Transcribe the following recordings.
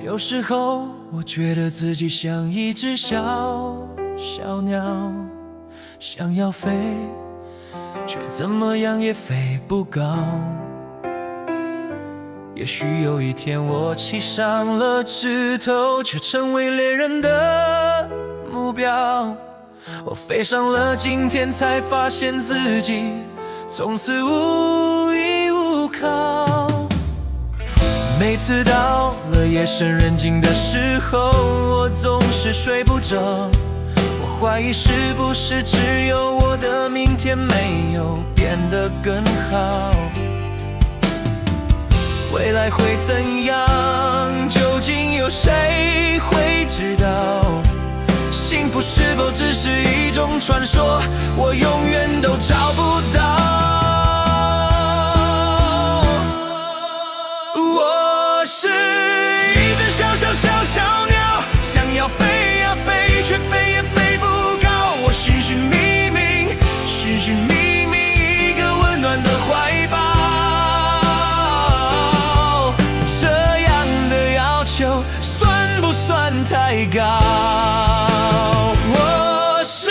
有时候我觉得自己像一只小小鸟，想要飞，却怎么样也飞不高。也许有一天我栖上了枝头，却成为猎人的目标。我飞上了今天，才发现自己从此无依无靠。每次到了夜深人静的时候，我总是睡不着。我怀疑是不是只有我的明天没有变得更好。未来会怎样？究竟有谁会知道？幸福是否只是一种传说？我永远都找不到。我是一只小小小小鸟，想要飞呀飞，却飞也飞不高。我寻寻觅觅，寻寻觅觅一个温暖的怀抱。这样的要求算不算太高？我是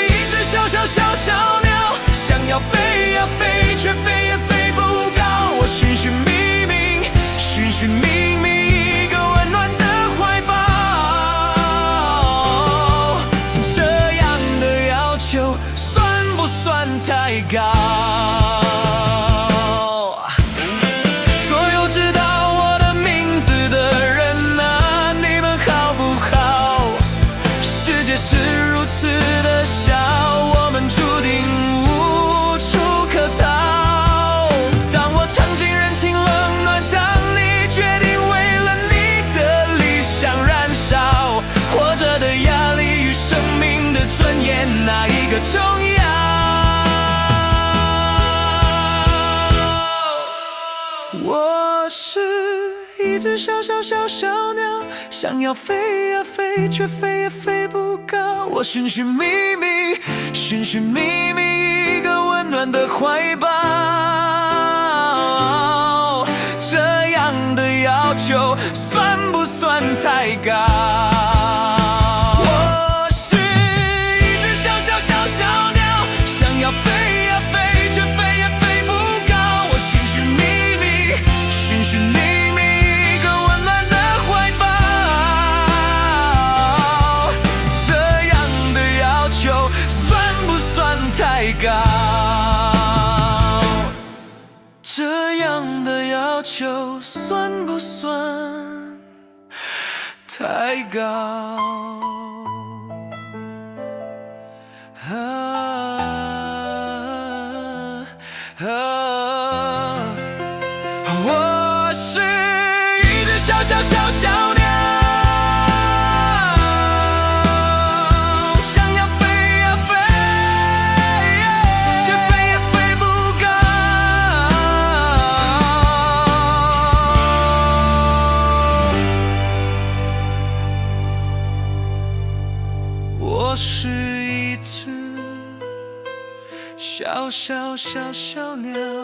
一只小小小小鸟，想要飞呀飞，却飞也飞不高。我寻寻觅觅，寻寻觅觅一个温暖的怀抱。这样的要求算不算太高？所有知道我的名字的人啊，你们好不好？世界是如此的小，我们注定无处可逃。当我尝尽人情冷暖，当你决定为了你的理想燃烧，活着的压力与生命的尊严，哪一个重要？我是一只小小小小鸟，想要飞呀飞，却飞也飞不高。我寻寻觅觅，寻寻觅觅一个温暖的怀抱。这样的要求算不算太高？我是一只小小小小鸟，想要飞呀飞，却飞也飞不高。我寻寻觅觅，寻寻觅觅一个温暖的怀抱。这样的要求算不算太高？这样的要求算不算太高？我是一只小小小小鸟，想要飞呀飞，却飞也飞不高。我是一只小小小小鸟。